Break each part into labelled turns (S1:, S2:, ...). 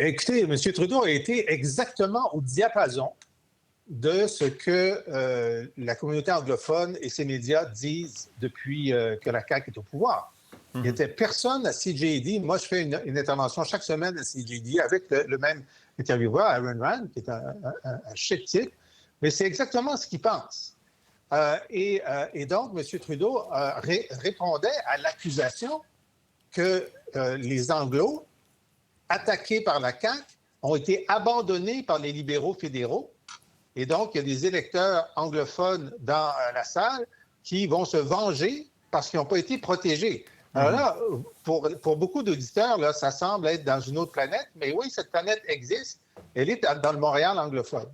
S1: Écoutez, M. Trudeau a été exactement au diapason de ce que la communauté anglophone et ses médias disent depuis que la CAQ est au pouvoir. Il n'y était personne à CJD. Moi, je fais une intervention chaque semaine à CJD avec le même intervieweur, Aaron Rand, qui est un chic type, mais c'est exactement ce qu'il pense. Et donc, M. Trudeau répondait à l'accusation que les Anglos, attaqués par la CAQ, ont été abandonnés par les libéraux fédéraux. Et donc, il y a des électeurs anglophones dans la salle qui vont se venger parce qu'ils n'ont pas été protégés. Alors là, pour beaucoup d'auditeurs, là, ça semble être dans une autre planète, mais oui, cette planète existe. Elle est dans le Montréal anglophone.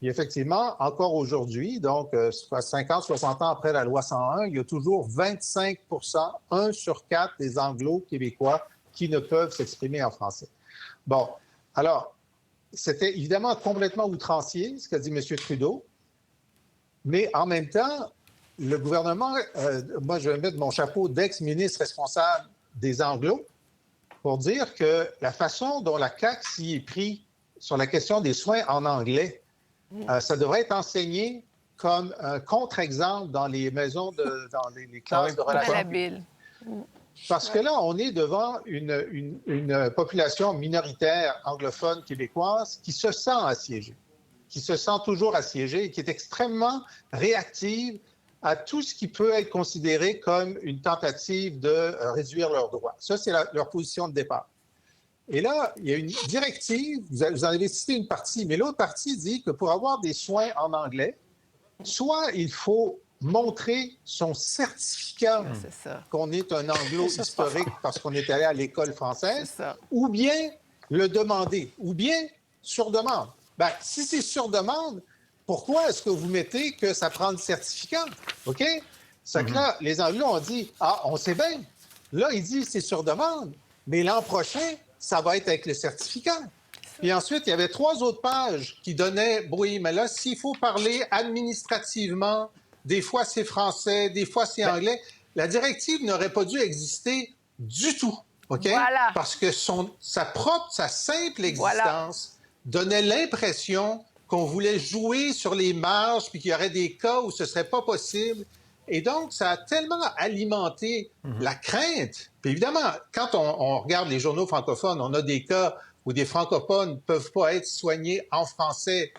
S1: Et effectivement, encore aujourd'hui, donc 50, 60 ans après la loi 101, il y a toujours 25 1 sur 4 des Anglo-Québécois qui ne peuvent s'exprimer en français. Bon, alors, c'était évidemment complètement outrancier, ce qu'a dit M. Trudeau, mais en même temps, le gouvernement, moi je vais mettre mon chapeau d'ex-ministre responsable des Anglos pour dire que la façon dont la CAQ s'y est pris sur la question des soins en anglais, ça devrait être enseigné comme un contre-exemple dans les maisons, dans les classes de relations. Parce que là, on est devant une population minoritaire anglophone québécoise qui se sent assiégée, qui se sent toujours assiégée et qui est extrêmement réactive à tout ce qui peut être considéré comme une tentative de réduire leurs droits. Ça, c'est leur position de départ. Et là, il y a une directive, vous en avez cité une partie, mais l'autre partie dit que pour avoir des soins en anglais, soit il faut montrer son certificat qu'on est un anglo historique parce qu'on est allé à l'école française, ou bien le demander, ou bien sur demande. Ben, si c'est sur demande, pourquoi est-ce que vous mettez que ça prend le certificat? OK? C'est que là, les Anglo ont dit, ah, on sait bien. Là, ils disent c'est sur demande, mais l'an prochain, ça va être avec le certificat. Puis ensuite, il y avait 3 autres pages qui donnaient, oui, mais là, s'il faut parler administrativement, des fois c'est français, des fois c'est anglais, la directive n'aurait pas dû exister du tout, OK?
S2: Voilà.
S1: Parce que sa simple existence donnait l'impression qu'on voulait jouer sur les marges puis qu'il y aurait des cas où ce serait pas possible. Et donc, ça a tellement alimenté la crainte. Puis évidemment, quand on regarde les journaux francophones, on a des cas où des francophones ne peuvent pas être soignés en français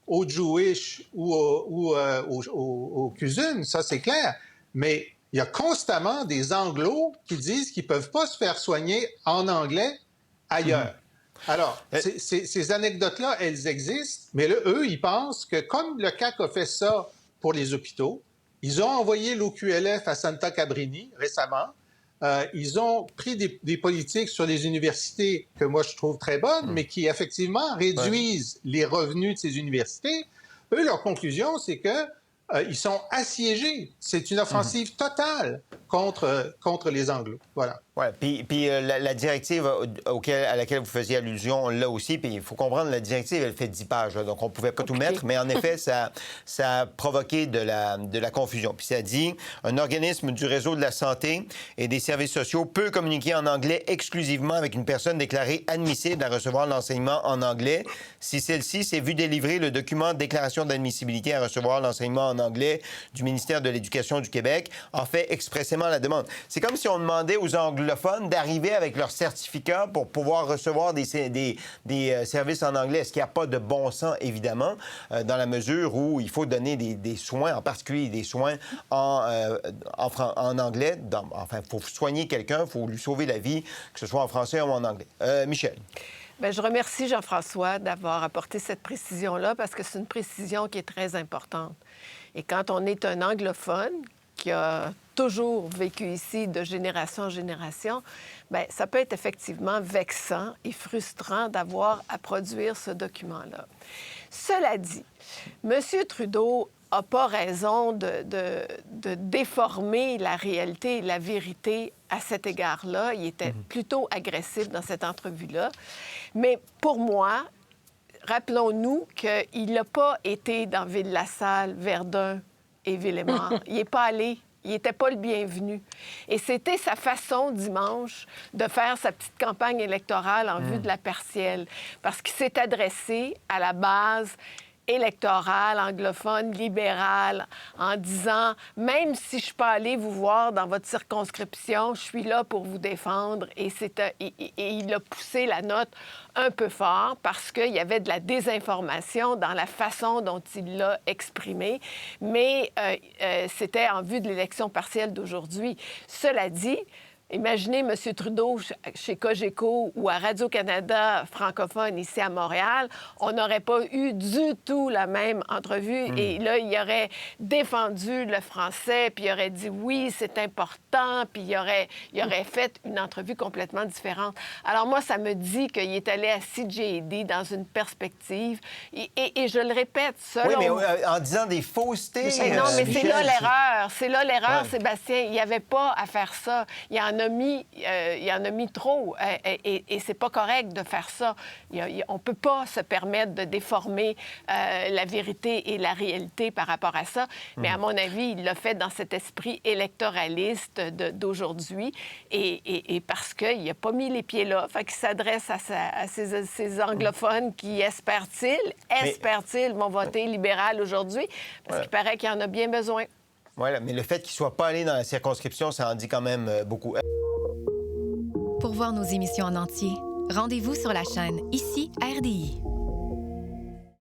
S1: au Jewish ou au CUSUM, ça c'est clair. Mais il y a constamment des Anglos qui disent qu'ils ne peuvent pas se faire soigner en anglais ailleurs. Alors, ces anecdotes-là, elles existent, mais là, eux, ils pensent que comme le CAQ a fait ça pour les hôpitaux, ils ont envoyé l'OQLF à Santa Cabrini récemment. Ils ont pris des politiques sur les universités que moi je trouve très bonnes, mais qui effectivement réduisent les revenus de ces universités. Eux, leur conclusion, c'est que ils sont assiégés. C'est une offensive totale contre les Anglos. Voilà.
S3: Oui, puis la directive à laquelle vous faisiez allusion, on l'a aussi, puis il faut comprendre, la directive, elle fait 10 pages, là, donc on ne pouvait pas tout mettre, mais en effet, ça a provoqué de la confusion. Puis ça dit, un organisme du réseau de la santé et des services sociaux peut communiquer en anglais exclusivement avec une personne déclarée admissible à recevoir l'enseignement en anglais si celle-ci s'est vue délivrer le document déclaration d'admissibilité à recevoir l'enseignement en anglais du ministère de l'Éducation du Québec en fait expressément la demande. C'est comme si on demandait aux anglophones d'arriver avec leur certificat pour pouvoir recevoir des services en anglais. Est-ce qu'il n'y a pas de bon sens, évidemment, dans la mesure où il faut donner des soins, en particulier des soins en anglais. Enfin, il faut soigner quelqu'un, il faut lui sauver la vie, que ce soit en français ou en anglais. Michel.
S2: Bien, je remercie Jean-François d'avoir apporté cette précision-là parce que c'est une précision qui est très importante. Et quand on est un anglophone qui a toujours vécu ici de génération en génération, bien, ça peut être effectivement vexant et frustrant d'avoir à produire ce document-là. Cela dit, M. Trudeau n'a pas raison de déformer la réalité et la vérité à cet égard-là. Il était plutôt agressif dans cette entrevue-là. Mais pour moi, rappelons-nous qu'il n'a pas été dans Ville-la-Salle, Verdun et Villemort. Il n'est pas allé il n'était pas le bienvenu. Et c'était sa façon, dimanche, de faire sa petite campagne électorale en vue de la partielle. Parce qu'il s'est adressé à la base électorale, anglophone, libérale, en disant, même si je ne suis pas allé vous voir dans votre circonscription, je suis là pour vous défendre. Et il a poussé la note un peu fort parce qu'il y avait de la désinformation dans la façon dont il l'a exprimé. Mais c'était en vue de l'élection partielle d'aujourd'hui. Cela dit, imaginez M. Trudeau chez Cogeco ou à Radio-Canada francophone ici à Montréal, on n'aurait pas eu du tout la même entrevue. Et là, il aurait défendu le français, puis il aurait dit oui, c'est important, puis il aurait fait une entrevue complètement différente. Alors moi, ça me dit qu'il est allé à CJD dans une perspective. Et je le répète, selon...
S3: Oui, mais en disant des faussetés...
S2: Mais non, mais c'est là l'erreur. C'est là l'erreur,
S3: Ouais.
S2: Sébastien. Il n'y avait pas à faire ça. Il en a mis trop. Et c'est pas correct de faire ça. On peut pas se permettre de déformer la vérité et la réalité par rapport à ça. Mais à mon avis, il l'a fait dans cet esprit électoraliste d'aujourd'hui. Et parce qu'il n'a pas mis les pieds là. Fait qu'il s'adresse à ces anglophones qui, espèrent-ils, vont voter libéral aujourd'hui. Parce qu'il paraît qu'il y en a bien besoin.
S3: Voilà, mais le fait qu'il ne soit pas allé dans la circonscription, ça en dit quand même beaucoup.
S4: Pour voir nos émissions en entier, rendez-vous sur la chaîne Ici RDI.